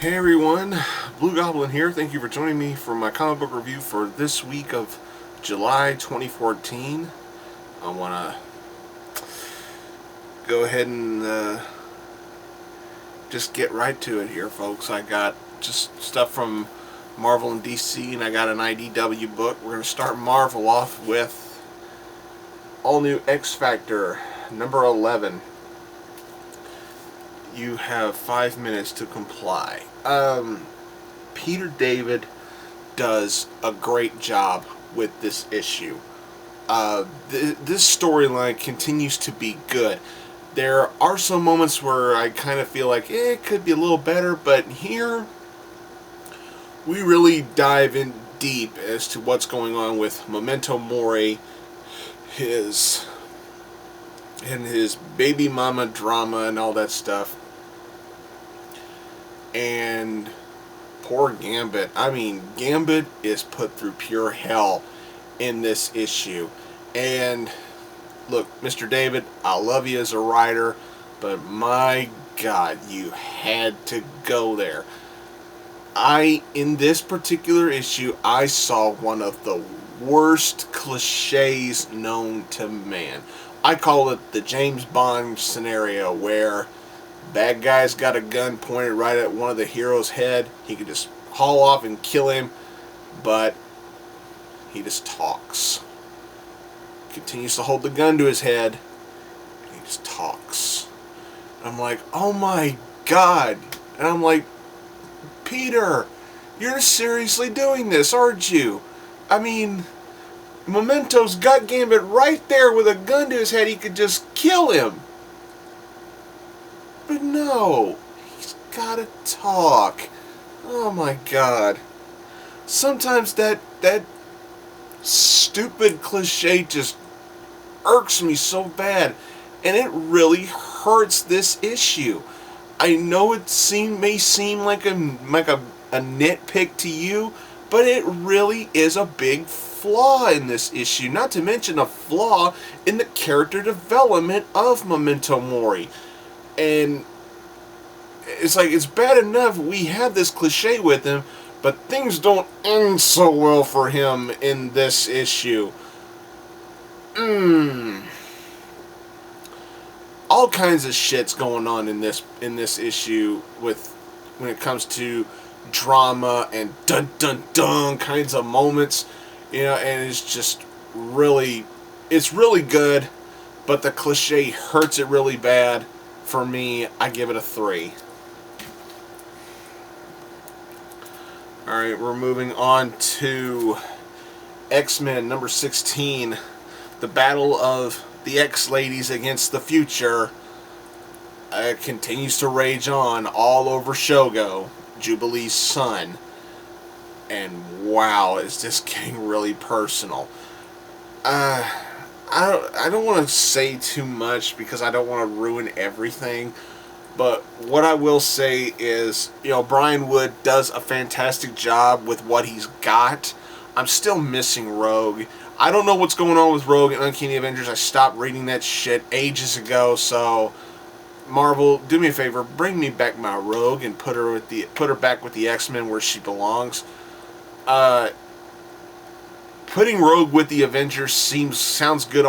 Hey everyone, Blugoblin here. Thank you for joining me for my comic book review for this week of July 2014. I want to go ahead and just get right to it here, folks. I got just stuff from Marvel and DC, and I got an IDW book. We're going to start Marvel off with all new X Factor, number 11. You have 5 minutes to comply. Peter David does a great job with this issue. This storyline continues to be good. There are some moments where I kind of feel like it could be a little better, but here we really dive in deep as to what's going on with Memento Mori, his baby mama drama and all that stuff. And poor Gambit. I mean, Gambit is put through pure hell in this issue. And look, Mr. David, I love you as a writer, but my God, you had to go there. In this particular issue, I saw one of the worst cliches known to man. I call it the James Bond scenario where bad guy's got a gun pointed right at one of the heroes' head. He could just haul off and kill him, but he just talks. Continues to hold the gun to his head, and he just talks. And I'm like, oh my God. And I'm like, Peter, you're seriously doing this, aren't you? I mean, Memento's got Gambit right there with a gun to his head. He could just kill him. But no, he's gotta talk. Oh my God. Sometimes that stupid cliche just irks me so bad, and it really hurts this issue. I know it may seem like a nitpick to you, but it really is a big flaw in this issue. Not to mention a flaw in the character development of Memento Mori. And it's like, it's bad enough we have this cliche with him, but things don't end so well for him in this issue. All kinds of shit's going on in this issue when it comes to drama and dun dun dun kinds of moments, and it's really good, but the cliche hurts it really bad. For me, I give it a 3. Alright, we're moving on to X-Men number 16. The battle of the X-Ladies against the future continues to rage on all over Shogo, Jubilee's son. And wow, is this getting really personal. I don't want to say too much because I don't want to ruin everything, but what I will say is, Brian Wood does a fantastic job with what he's got. I'm still missing Rogue. I don't know what's going on with Rogue and Uncanny Avengers. I stopped reading that shit ages ago, so Marvel, do me a favor, bring me back my Rogue and put her back with the X-Men where she belongs. Putting Rogue with the Avengers sounds good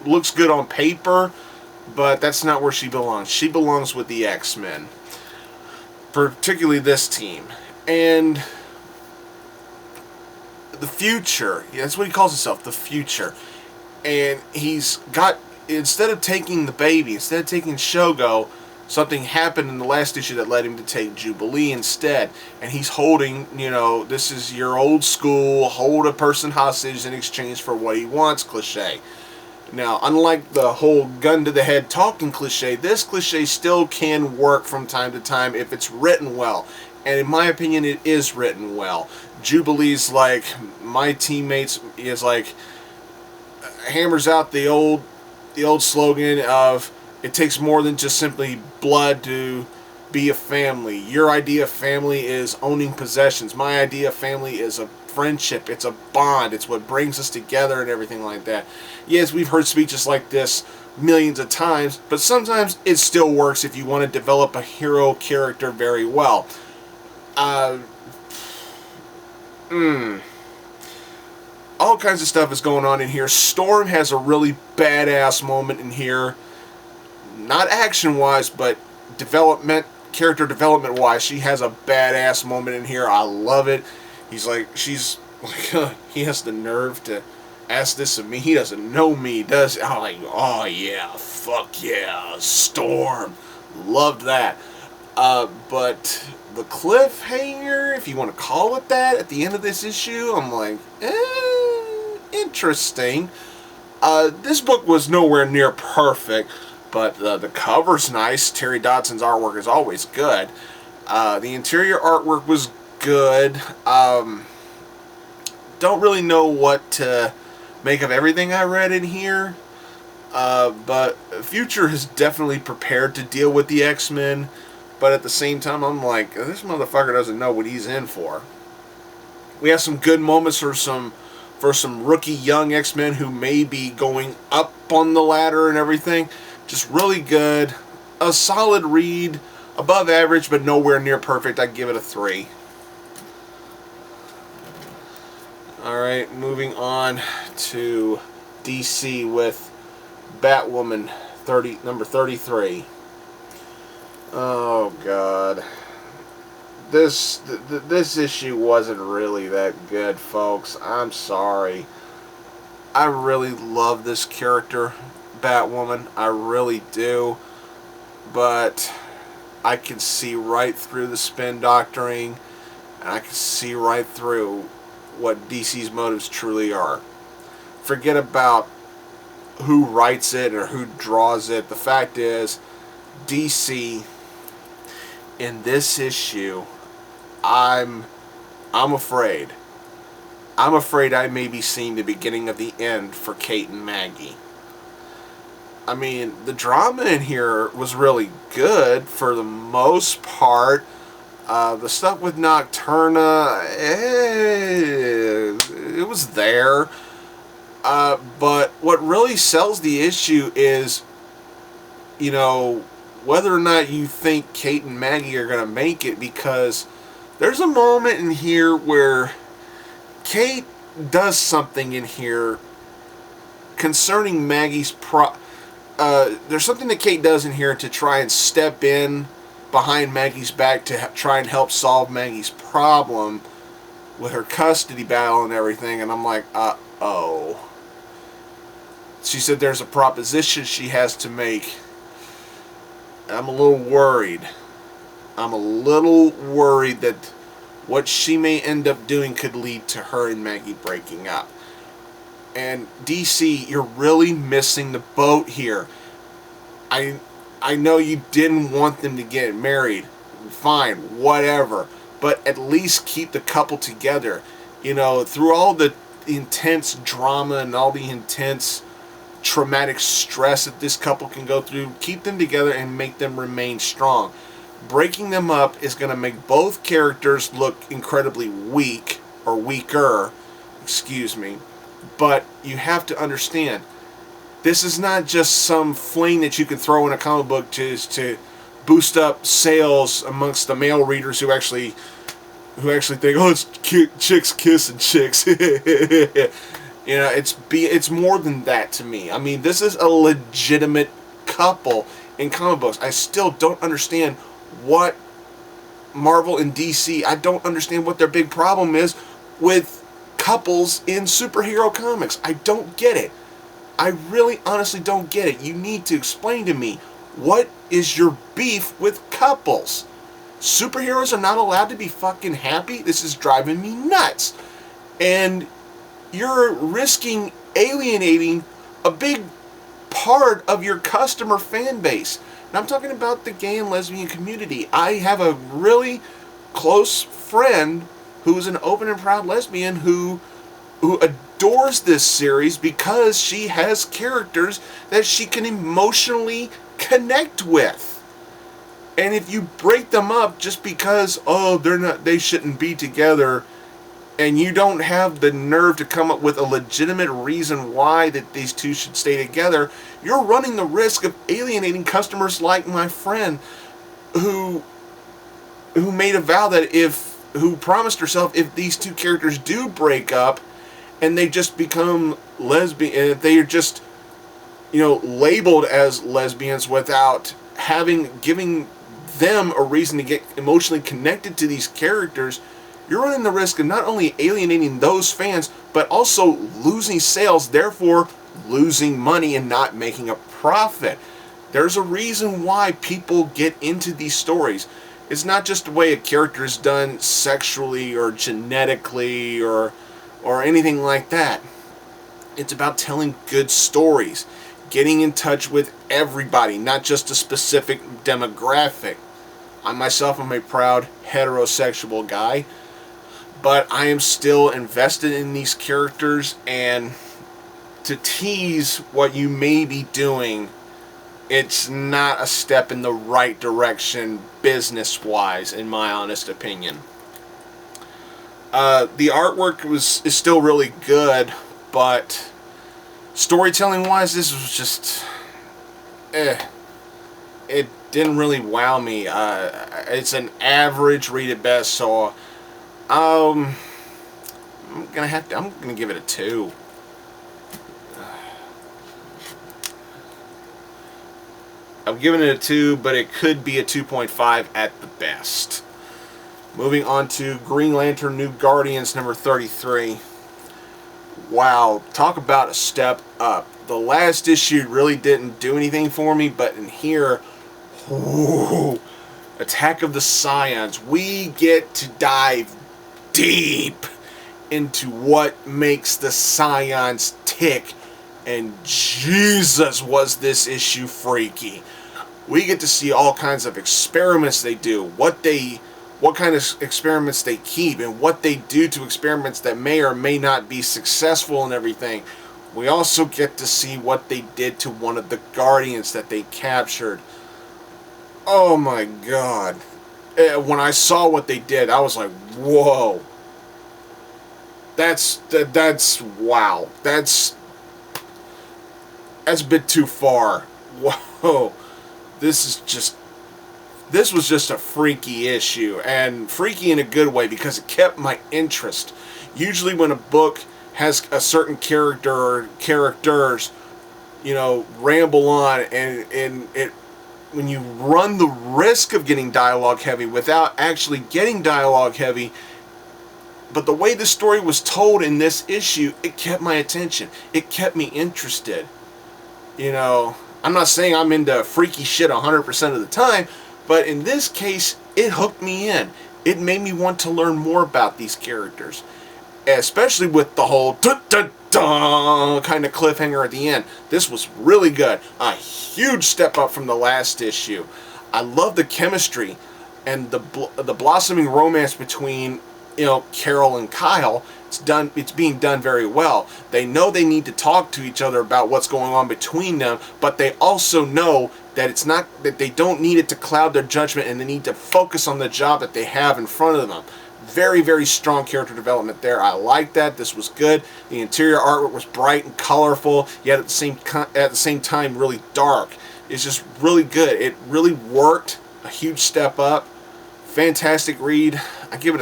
looks good on paper, but that's not where she belongs. She belongs with the X-Men, particularly this team. And the future, that's what he calls himself, the future. And instead of taking the baby, instead of taking Shogo, something happened in the last issue that led him to take Jubilee instead. And he's holding, this is your old school, hold a person hostage in exchange for what he wants cliche. Now, unlike the whole gun to the head talking cliche, this cliche still can work from time to time if it's written well. And in my opinion, it is written well. Jubilee's like, my teammates is like, hammers out the old slogan of, it takes more than just simply blood to be a family. Your idea of family is owning possessions. My idea of family is a friendship. It's a bond. It's what brings us together and everything like that. Yes, we've heard speeches like this millions of times, but sometimes it still works if you want to develop a hero character very well. Uh, all kinds of stuff is going on in here. Storm has a really badass moment in here. Not action-wise, but character development-wise, she has a badass moment in here. I love it. She's like, he has the nerve to ask this of me. He doesn't know me, does he? I'm like, oh yeah, fuck yeah, Storm. Loved that. But the cliffhanger, if you want to call it that, at the end of this issue, I'm like, interesting. This book was nowhere near perfect, but the cover's nice. Terry Dodson's artwork is always good. The interior artwork was good. Don't really know what to make of everything I read in here. But Future has definitely prepared to deal with the X-Men. But at the same time, I'm like, this motherfucker doesn't know what he's in for. We have some good moments for some rookie young X-Men who may be going up on the ladder and everything. Just really good. A solid read. Above average, but nowhere near perfect. I'd give it a 3. Alright, moving on to DC with Batwoman number 33. Oh God, this issue wasn't really that good, folks. I'm sorry. I really love this character, Batwoman. I really do, but I can see right through the spin doctoring, and I can see right through what DC's motives truly are. Forget about who writes it or who draws it. The fact is, DC in this issue, I'm afraid I may be seeing the beginning of the end for Kate and Maggie. I mean, the drama in here was really good for the most part. The stuff with Nocturna, it was there. But what really sells the issue is, you know, whether or not you think Kate and Maggie are going to make it, because there's a moment in here where Kate does something in here concerning Maggie's there's something that Kate does in here to try and step in behind Maggie's back to try and help solve Maggie's problem with her custody battle and everything, and I'm like, uh-oh. She said there's a proposition she has to make. I'm a little worried. I'm a little worried that what she may end up doing could lead to her and Maggie breaking up. And DC, you're really missing the boat here. I know you didn't want them to get married. Fine, whatever. But at least keep the couple together. You know, through all the intense drama and all the intense traumatic stress that this couple can go through, keep them together and make them remain strong. Breaking them up is going to make both characters look incredibly weak, or weaker, excuse me. But you have to understand, this is not just some fling that you can throw in a comic book to boost up sales amongst the male readers who actually think, oh, it's chicks kissing chicks. You know, it's more than that to me. I mean, this is a legitimate couple in comic books. I still don't understand what Marvel and DC, I don't understand what their big problem is with couples in superhero comics. I don't get it. I really honestly don't get it. You need to explain to me, what is your beef with couples? Superheroes are not allowed to be fucking happy? This is driving me nuts. And you're risking alienating a big part of your customer fan base. And I'm talking about the gay and lesbian community. I have a really close friend who's an open and proud lesbian who adores this series because she has characters that she can emotionally connect with. And if you break them up just because, oh, they shouldn't be together, and you don't have the nerve to come up with a legitimate reason why that these two should stay together, you're running the risk of alienating customers like my friend who made a vow that who promised herself if these two characters do break up and they just become lesbian, if they are just, labeled as lesbians without giving them a reason to get emotionally connected to these characters, you're running the risk of not only alienating those fans, but also losing sales, therefore losing money and not making a profit. There's a reason why people get into these stories. It's not just the way a character is done sexually or genetically or anything like that. It's about telling good stories, getting in touch with everybody, not just a specific demographic. I myself am a proud heterosexual guy, but I am still invested in these characters, and to tease what you may be doing, it's not a step in the right direction business-wise, in my honest opinion. The artwork is still really good, but storytelling-wise, this was just... It didn't really wow me. It's an average read at best, so I'm gonna give it a 2. I'm giving it a 2, but it could be a 2.5 at the best. Moving on to Green Lantern New Guardians number 33. Wow, talk about a step up. The last issue really didn't do anything for me, but in here, whoo, Attack of the Scions, we get to dive deep into what makes the Scions tick, and Jesus was this issue freaky. We get to see all kinds of experiments they do, what kind of experiments they keep, and what they do to experiments that may or may not be successful and everything. We also get to see what they did to one of the Guardians that they captured. Oh my god. When I saw what they did, I was like, whoa. That's wow. That's a bit too far. Whoa. This was just a freaky issue, and freaky in a good way because it kept my interest. Usually when a book has a certain character or characters, ramble on, and when you run the risk of getting dialogue heavy without actually getting dialogue heavy, but the way the story was told in this issue, it kept my attention. It kept me interested. I'm not saying I'm into freaky shit 100% of the time, but in this case, it hooked me in. It made me want to learn more about these characters, especially with the whole da-da-da kind of cliffhanger at the end. This was really good. A huge step up from the last issue. I love the chemistry and the blossoming romance between Carol and Kyle. It's being done very well. They know they need to talk to each other about what's going on between them, but they also know that that they don't need it to cloud their judgment, and they need to focus on the job that they have in front of them. Very, very strong character development there. I like that. This was good. The interior artwork was bright and colorful, yet at the same time really dark. It's just really good. It really worked. A huge step up. Fantastic read. I'm going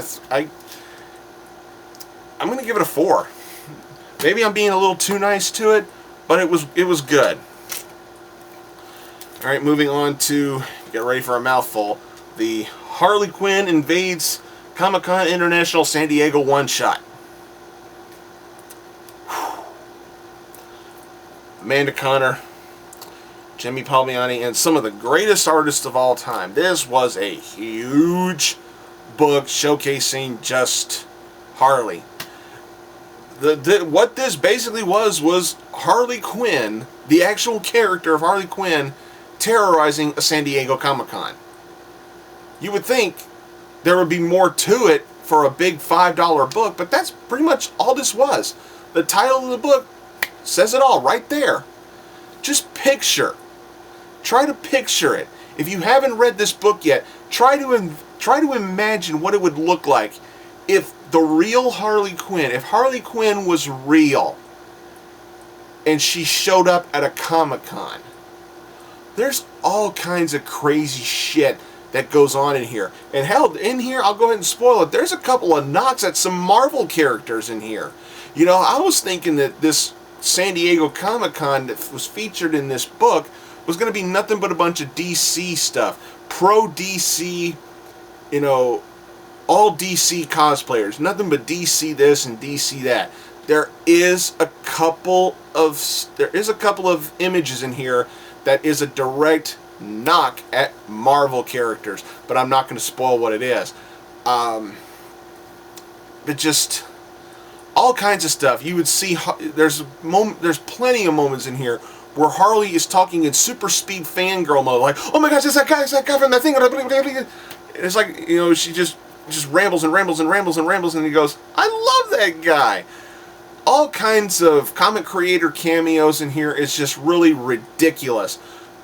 to give it a 4. Maybe I'm being a little too nice to it, but it was good. All right, moving on to, get ready for a mouthful, the Harley Quinn Invades ComicCon International San Diego one-shot. Amanda Conner, Jimmy Palmiotti, and some of the greatest artists of all time. This was a huge book showcasing just Harley. What this basically was Harley Quinn, the actual character of Harley Quinn, terrorizing a San Diego Comic-Con. You would think there would be more to it for a big $5 book, but that's pretty much all this was. The title of the book says it all right there. Just try to picture it. If you haven't read this book yet, try to imagine what it would look like if the real Harley Quinn, if Harley Quinn was real and she showed up at a Comic-Con. There's all kinds of crazy shit that goes on in here. And hell, in here, I'll go ahead and spoil it, there's a couple of knocks at some Marvel characters in here. You know, I was thinking that this San Diego Comic-Con that was featured in this book was going to be nothing but a bunch of DC stuff. Pro-DC, you know, all DC cosplayers. Nothing but DC this and DC that. There is a couple of images in here that is a direct knock at Marvel characters, but I'm not going to spoil what it is. But just all kinds of stuff. You would see there's plenty of moments in here where Harley is talking in super speed fangirl mode, like, "Oh my gosh, it's that guy from that thing." And it's like, you know, she just rambles and rambles and rambles and rambles, and he goes, "I love that guy." All kinds of comic creator cameos in here. It's just really ridiculous.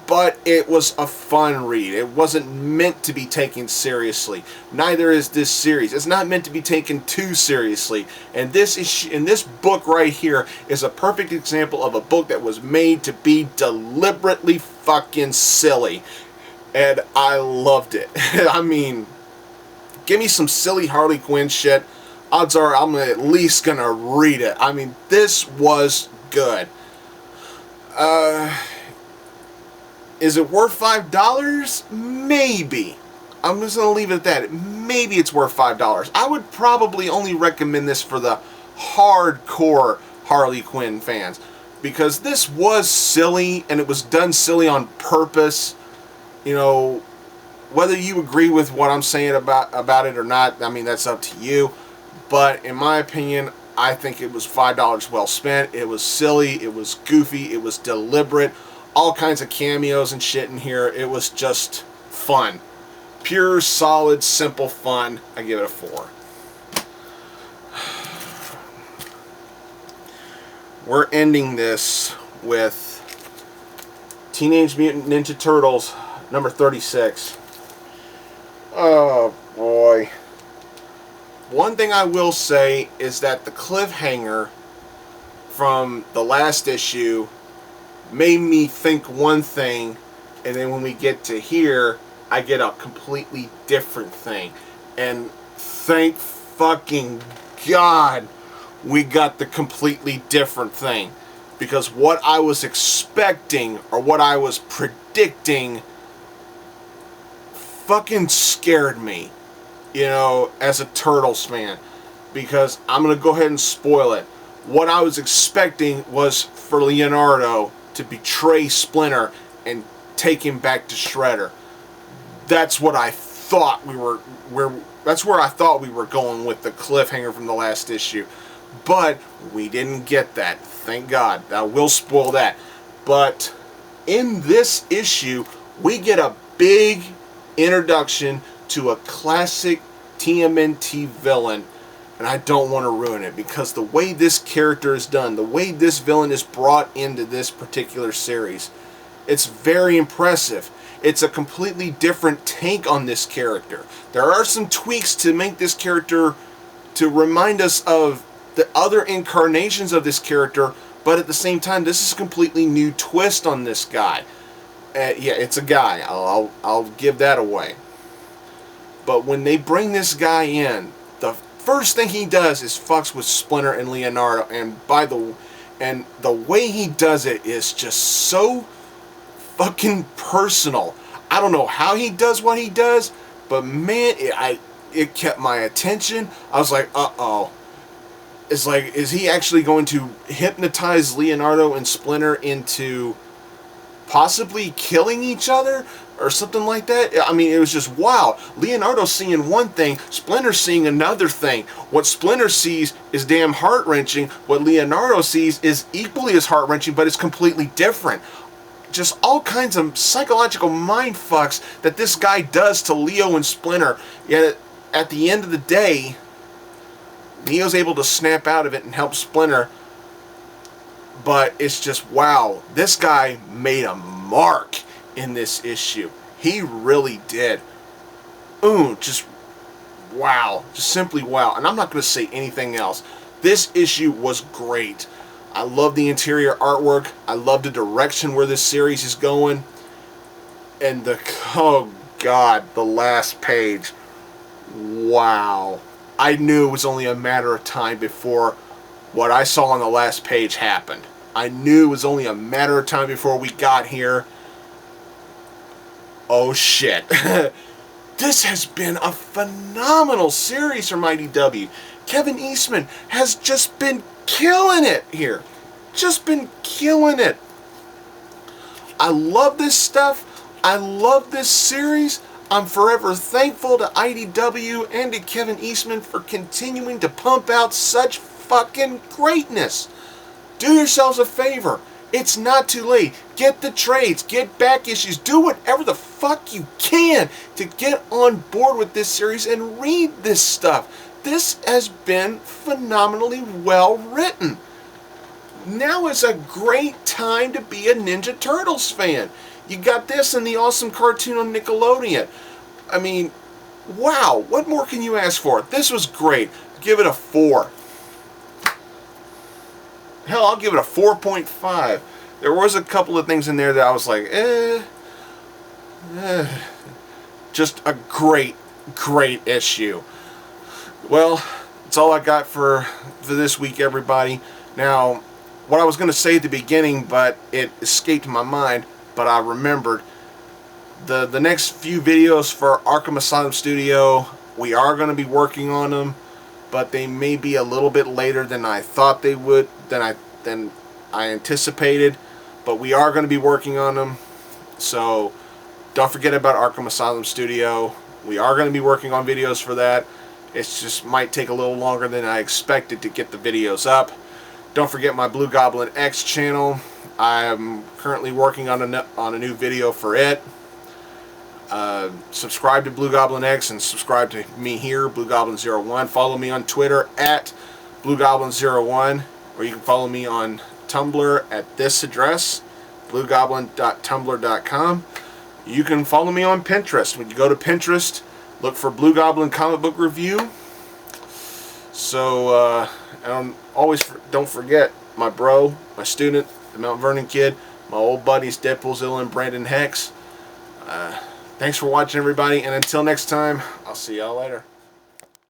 But it was a fun read. It wasn't meant to be taken seriously. Neither is this series. It's not meant to be taken too seriously. And this book right here is a perfect example of a book that was made to be deliberately fucking silly. And I loved it. I mean, give me some silly Harley Quinn shit. Odds are I'm at least gonna read it. I mean, this was good. Is it worth $5? Maybe. I'm just going to leave it at that. Maybe it's worth $5. I would probably only recommend this for the hardcore Harley Quinn fans, because this was silly, and it was done silly on purpose. You know, whether you agree with what I'm saying about it or not, I mean, that's up to you. But in my opinion, I think it was $5 well spent. It was silly. It was goofy. It was deliberate. All kinds of cameos and shit in here. It was just fun. Pure, solid, simple fun. I give it a 4. We're ending this with Teenage Mutant Ninja Turtles number 36. Oh boy. One thing I will say is that the cliffhanger from the last issue made me think one thing, and then when we get to here, I get a completely different thing. And thank fucking God we got the completely different thing. Because what I was expecting, or what I was predicting, fucking scared me, you know, as a Turtles fan. Because I'm going to go ahead and spoil it. What I was expecting was for Leonardo to betray Splinter and take him back to Shredder. That's what I thought that's where I thought we were going with the cliffhanger from the last issue. But we didn't get that. Thank God. I will spoil that. But in this issue, we get a big introduction to a classic TMNT villain. And I don't want to ruin it, because the way this character is done, the way this villain is brought into this particular series, it's very impressive. It's a completely different take on this character. There are some tweaks to make this character, to remind us of the other incarnations of this character, but at the same time, this is a completely new twist on this guy. Yeah, it's a guy. I'll give that away. But when they bring this guy in, the first thing he does is fucks with Splinter and Leonardo, and the way he does it is just so fucking personal. I don't know how he does what he does, but man, it kept my attention. I was like, uh-oh. It's like, is he actually going to hypnotize Leonardo and Splinter into possibly killing each other or something like that? I mean, it was just wow. Leonardo seeing one thing, Splinter seeing another thing. What Splinter sees is damn heart-wrenching. What Leonardo sees is equally as heart-wrenching, but it's completely different. Just all kinds of psychological mind fucks that this guy does to Leo and Splinter. Yet at the end of the day, Leo's able to snap out of it and help Splinter. But it's just, wow, this guy made a mark in this issue. He really did. Just wow. Just simply wow. And I'm not going to say anything else. This issue was great. I love the interior artwork. I love the direction where this series is going. And oh God, the last page. Wow. I knew it was only a matter of time before what I saw on the last page happened. I knew it was only a matter of time before we got here. Oh shit. This has been a phenomenal series from IDW. Kevin Eastman has just been killing it here. Just been killing it. I love this stuff. I love this series. I'm forever thankful to IDW and to Kevin Eastman for continuing to pump out such fucking greatness. Do yourselves a favor. It's not too late. Get the trades, get back issues, do whatever the fuck you can to get on board with this series and read this stuff. This has been phenomenally well written. Now is a great time to be a Ninja Turtles fan. You got this and the awesome cartoon on Nickelodeon. I mean, wow, what more can you ask for? This was great. Give it a 4. Hell, I'll give it a 4.5. There was a couple of things in there that I was like, just a great, great issue. Well, that's all I got for this week, everybody. Now, what I was going to say at the beginning, but it escaped my mind, but I remembered. The next few videos for Arkham Asylum Studio, we are going to be working on them, but they may be a little bit later than I thought they would, than I anticipated, but we are going to be working on them. So don't forget about Arkham Asylum Studio. We are going to be working on videos for that. It just might take a little longer than I expected to get the videos up. Don't forget my Blugoblin X channel. I'm currently working on a new video for it. Subscribe to Blugoblin X and subscribe to me here, Blugoblin01. Follow me on Twitter at Blugoblin01, or you can follow me on Tumblr at this address, blugoblin.tumblr.com. You can follow me on Pinterest. When you go to Pinterest, look for Blugoblin Comic Book Review. So, don't forget my bro, my student, the Mount Vernon Kid, my old buddies Deadpoolzilla and Brandon Hex. Thanks for watching, everybody, and until next time, I'll see y'all later.